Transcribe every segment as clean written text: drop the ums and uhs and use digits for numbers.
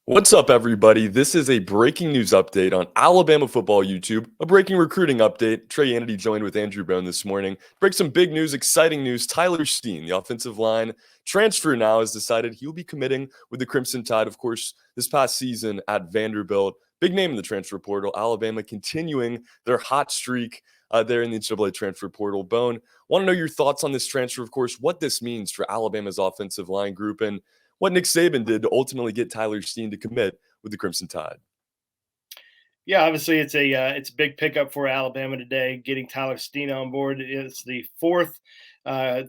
What's up, everybody? This is a breaking news update on Alabama football YouTube, a breaking recruiting update. Trey Annity joined with Andrew Bone this morning. Break some big news, exciting news. Tyler Steen, the offensive line transfer now, has decided he'll be committing with the Crimson Tide. Of course, this past season at Vanderbilt, big name in the transfer portal. Alabama continuing their hot streak there in the NCAA Transfer Portal. Bone, want to know your thoughts on this transfer, of course, what this means for Alabama's offensive line group, and what Nick Saban did to ultimately get Tyler Steen to commit with the Crimson Tide. Yeah, obviously it's a big pickup for Alabama today. Getting Tyler Steen on board, it's the fourth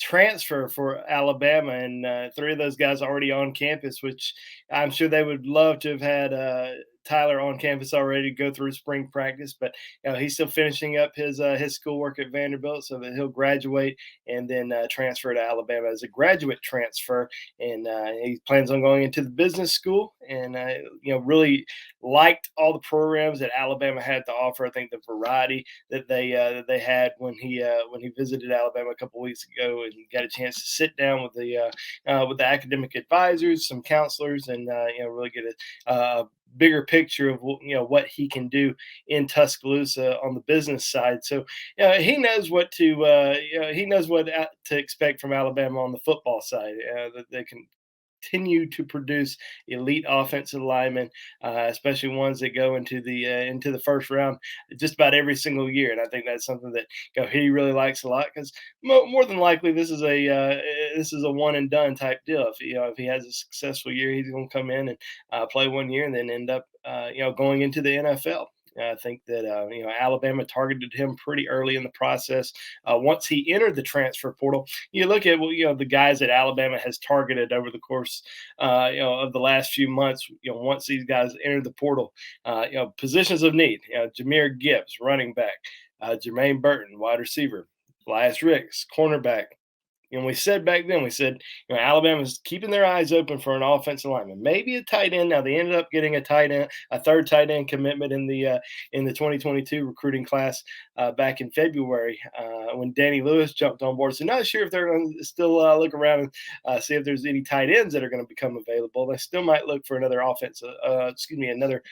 transfer for Alabama, and three of those guys already on campus, which I'm sure they would love to have had Tyler on campus already to go through spring practice. But he's still finishing up his schoolwork at Vanderbilt, so that he'll graduate and then transfer to Alabama as a graduate transfer. And he plans on going into the business school, and really liked all the programs that Alabama had to offer. I think the variety that they had when he visited Alabama a couple weeks ago and got a chance to sit down with the academic advisors, some counselors, and really get a bigger picture of what he can do in Tuscaloosa on the business side. So he knows what to expect from Alabama on the football side. That they can continue to produce elite offensive linemen, especially ones that go into the first round just about every single year. And I think that's something that he really likes a lot because more than likely this is a one and done type deal. If he has a successful year, he's going to come in and play 1 year and then end up going into the NFL. I think that Alabama targeted him pretty early in the process. Once he entered the transfer portal, you look at the guys that Alabama has targeted over the course of the last few months. Once these guys entered the portal, positions of need. Jameer Gibbs, running back. Jermaine Burton, wide receiver. Elias Ricks, cornerback. And we said back then, Alabama's keeping their eyes open for an offensive lineman, maybe a tight end. Now they ended up getting a third tight end commitment in the 2022 recruiting class back in February when Danny Lewis jumped on board. So not sure if they're going to still look around and see if there's any tight ends that are going to become available. They still might look for another another.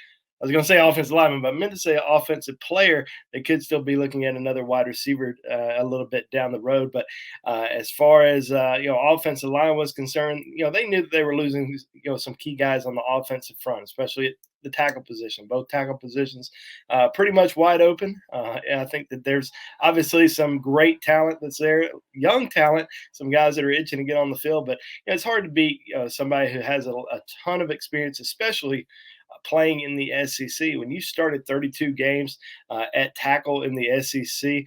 I was going to say offensive lineman, but I meant to say offensive player. They could still be looking at another wide receiver a little bit down the road. But as far as offensive line was concerned, they knew that they were losing some key guys on the offensive front, especially at the tackle position. Both tackle positions pretty much wide open. And I think that there's obviously some great talent that's there, young talent, some guys that are itching to get on the field. But it's hard to beat somebody who has a ton of experience, especially playing in the SEC. When you started 32 games at tackle in the SEC,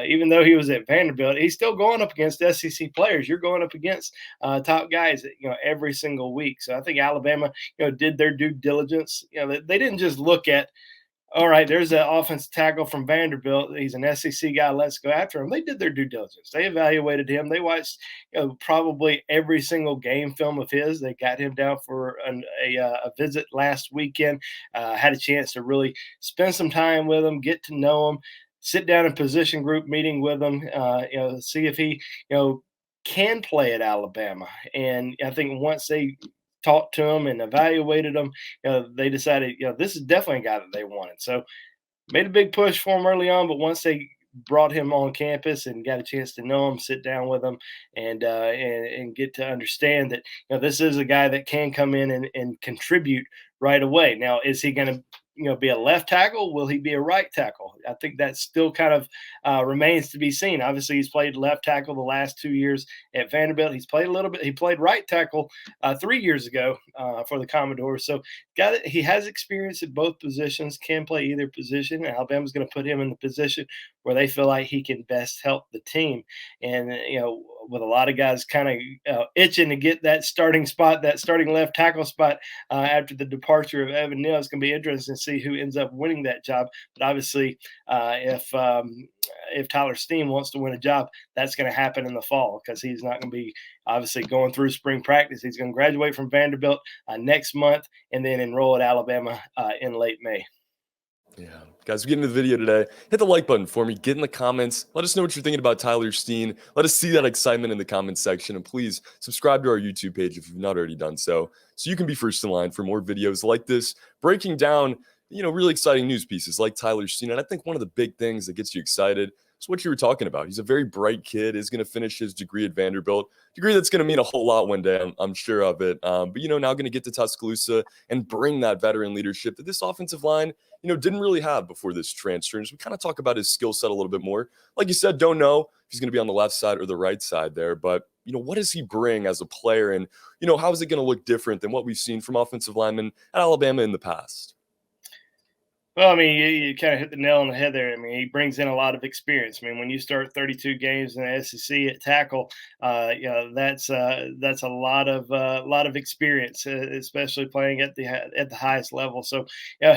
even though he was at Vanderbilt, he's still going up against SEC players. You're going up against top guys, every single week. So I think Alabama, did their due diligence. They didn't just look at, all right, there's an offensive tackle from Vanderbilt. He's an SEC guy. Let's go after him. They did their due diligence. They evaluated him. They watched probably every single game film of his. They got him down for a visit last weekend. Had a chance to really spend some time with him, get to know him, sit down in position group meeting with him, see if he can play at Alabama. And I think once they talked to him and evaluated him, they decided, this is definitely a guy that they wanted. So made a big push for him early on, but once they brought him on campus and got a chance to know him, sit down with him, and get to understand that this is a guy that can come in and contribute right away. Now, is he going to be a left tackle? Will he be a right tackle? I think that still kind of remains to be seen. Obviously, he's played left tackle the last 2 years at Vanderbilt. He's played a little bit. He played right tackle 3 years ago for the Commodores. So he has experience at both positions, can play either position. Alabama's going to put him in the position where they feel like he can best help the team. And, with a lot of guys kind of itching to get that starting spot, that starting left tackle spot after the departure of Evan Neal, it's going to be interesting to see who ends up winning that job. But obviously, if Tyler Steen wants to win a job, that's going to happen in the fall because he's not going to be obviously going through spring practice. He's going to graduate from Vanderbilt next month and then enroll at Alabama in late May. Yeah. Guys, we get into the video today. Hit the like button for me. Get in the comments. Let us know what you're thinking about Tyler Steen. Let us see that excitement in the comments section. And please subscribe to our YouTube page if you've not already done so you can be first in line for more videos like this, breaking down, really exciting news pieces like Tyler Steen. And I think one of the big things that gets you excited is what you were talking about. He's a very bright kid, is going to finish his degree at Vanderbilt, degree that's going to mean a whole lot one day. I'm sure of it. But, now going to get to Tuscaloosa and bring that veteran leadership that this offensive line didn't really have before this transfer. And as we kind of talk about his skill set a little bit more, like you said, don't know if he's going to be on the left side or the right side there, but what does he bring as a player? And, how is it going to look different than what we've seen from offensive linemen at Alabama in the past? Well, I mean, you kind of hit the nail on the head there. I mean, he brings in a lot of experience. I mean, when you start 32 games in the SEC at tackle, that's a lot of experience, especially playing at the highest level. So,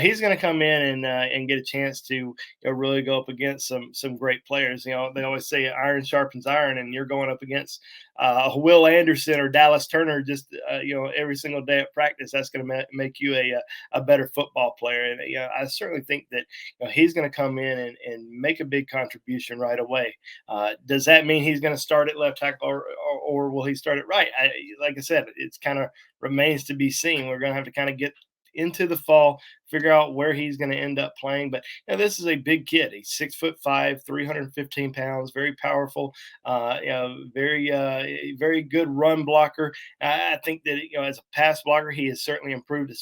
he's going to come in and get a chance to really go up against some great players. They always say iron sharpens iron, and you're going up against Will Anderson or Dallas Turner just every single day at practice. That's going to make you a better football player. And I certainly think that he's going to come in and make a big contribution right away. Does that mean he's going to start at left tackle or will he start at right? Like I said, it's kind of remains to be seen. We're going to have to kind of get into the fall, figure out where he's going to end up playing. But this is a big kid. He's 6'5", 315 pounds, very powerful, very good run blocker. I think that as a pass blocker, he has certainly improved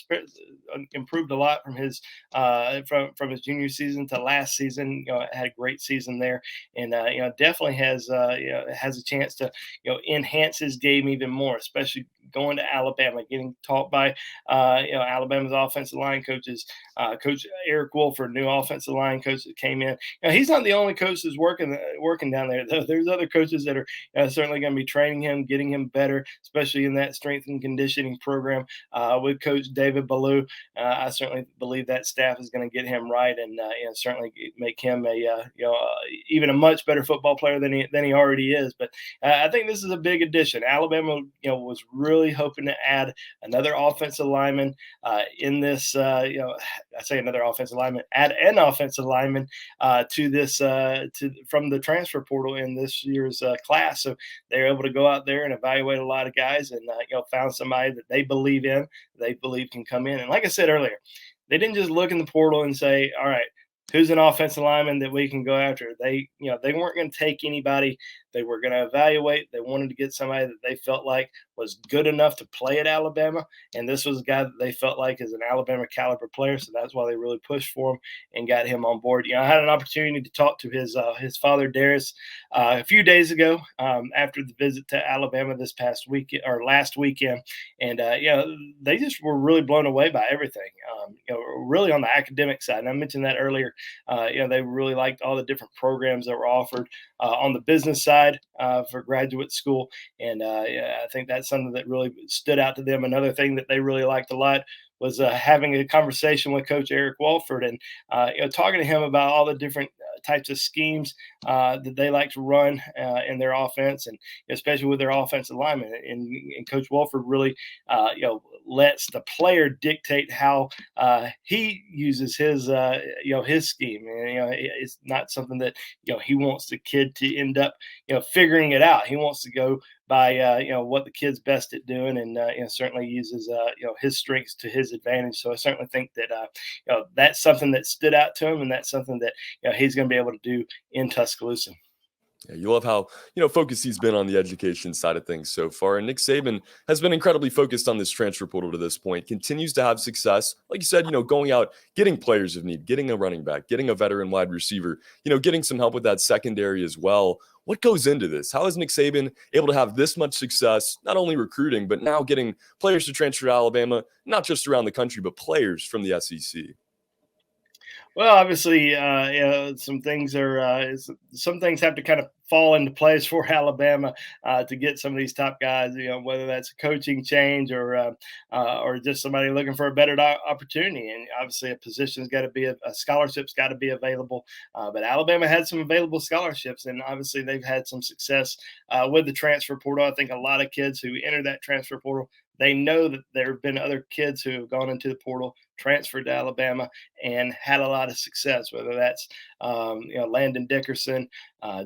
a lot from his from his junior season to last season. Had a great season there, and definitely has a chance to enhance his game even more, especially going to Alabama, getting taught by Alabama's offensive line coaches, Coach Eric Wolford, new offensive line coach that came in. He's not the only coach that's working down there. There's other coaches that are certainly going to be training him, getting him better, especially in that strength and conditioning program with Coach David Ballou. I certainly believe that staff is going to get him right and certainly make him even a much better football player than he already is. But I think this is a big addition. Alabama, was really hoping to add another offensive lineman in this. I say another offensive lineman, add an offensive lineman to this from the transfer portal in this year's class. So they're able to go out there and evaluate a lot of guys and found somebody that they believe in, they believe can come in. And like I said earlier, they didn't just look in the portal and say, all right, who's an offensive lineman that we can go after? They weren't going to take anybody. They were going to evaluate. They wanted to get somebody that they felt like was good enough to play at Alabama. And this was a guy that they felt like is an Alabama caliber player. So that's why they really pushed for him and got him on board. I had an opportunity to talk to his father, Darius, a few days ago after the visit to Alabama this past weekend or last weekend. And, they just were really blown away by everything, really on the academic side. And I mentioned that earlier. They really liked all the different programs that were offered on the business side for graduate school. And I think that's something that really stood out to them. Another thing that they really liked a lot was having a conversation with Coach Eric Walford and talking to him about all the different types of schemes that they like to run in their offense, and especially with their offensive linemen. And Coach Walford really, lets the player dictate how he uses his scheme. And it's not something that he wants the kid to end up figuring it out. He wants to go by what the kid's best at doing, and certainly uses his strengths to his advantage. So I certainly think that that's something that stood out to him, and that's something that he's going to be able to do in Tuscaloosa. Yeah, you love how, focused he's been on the education side of things so far. And Nick Saban has been incredibly focused on this transfer portal to this point, continues to have success. Like you said, going out, getting players of need, getting a running back, getting a veteran wide receiver, getting some help with that secondary as well. What goes into this? How is Nick Saban able to have this much success, not only recruiting, but now getting players to transfer to Alabama, not just around the country, but players from the SEC? Well, obviously, some things have to kind of fall into place for Alabama to get some of these top guys. Whether that's a coaching change or just somebody looking for a better opportunity. And obviously, a position's got to be a scholarship's got to be available. But Alabama had some available scholarships, and obviously they've had some success with the transfer portal. I think a lot of kids who enter that transfer portal, they know that there have been other kids who have gone into the portal, transferred to Alabama, and had a lot of success. Whether that's Landon Dickerson,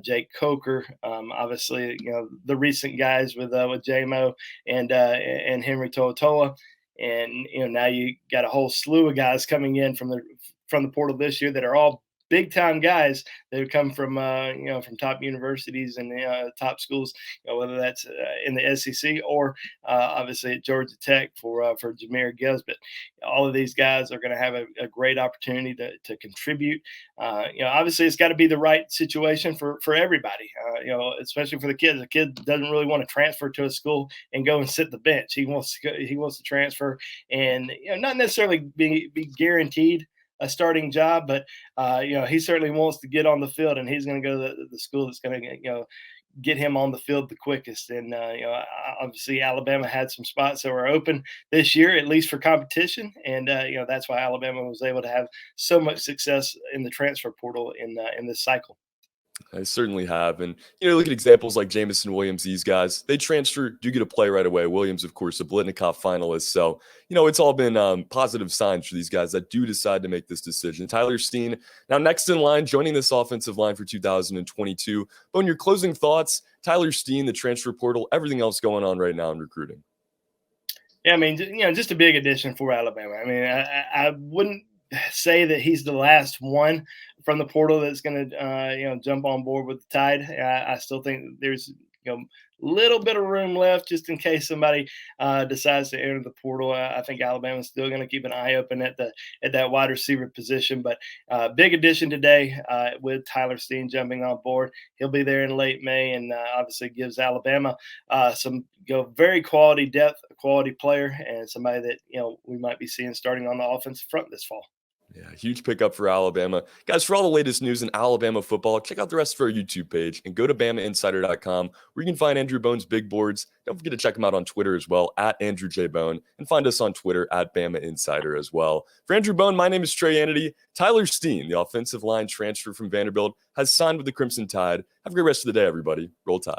Jake Coker, obviously the recent guys with JMO and Henry To'oTo'o. And now you got a whole slew of guys coming in from the portal this year that are all big time guys that have come from from top universities and top schools, whether that's in the SEC or obviously at Georgia Tech for Jahmyr Gibbs. But all of these guys are going to have a great opportunity to contribute. Obviously it's got to be the right situation for everybody. Especially for the kids. The kid doesn't really want to transfer to a school and go and sit the bench. He wants to transfer and not necessarily be guaranteed a starting job, but he certainly wants to get on the field, and he's going to go to the school that's going to get him on the field the quickest. And obviously Alabama had some spots that were open this year, at least for competition, and that's why Alabama was able to have so much success in the transfer portal in this cycle. I certainly have. And, look at examples like Jamison Williams, these guys, they transfer, do get to play right away. Williams, of course, a Blitnikoff finalist. So, it's all been positive signs for these guys that do decide to make this decision. Tyler Steen, now next in line, joining this offensive line for 2022. But in your closing thoughts, Tyler Steen, the transfer portal, everything else going on right now in recruiting. Yeah, I mean, just a big addition for Alabama. I mean, I wouldn't say that he's the last one from the portal that's going to jump on board with the Tide. I still think there's little bit of room left just in case somebody decides to enter the portal. I think Alabama's still going to keep an eye open at that wide receiver position. But big addition today with Tyler Steen jumping on board. He'll be there in late May, and obviously gives Alabama some very quality depth, a quality player, and somebody that we might be seeing starting on the offensive front this fall. Yeah, huge pickup for Alabama. Guys, for all the latest news in Alabama football, check out the rest of our YouTube page and go to BamaInsider.com where you can find Andrew Bone's Big Boards. Don't forget to check him out on Twitter as well, at Andrew J. Bone, and find us on Twitter at Bama Insider as well. For Andrew Bone, my name is Trey Annity. Tyler Steen, the offensive line transfer from Vanderbilt, has signed with the Crimson Tide. Have a great rest of the day, everybody. Roll Tide.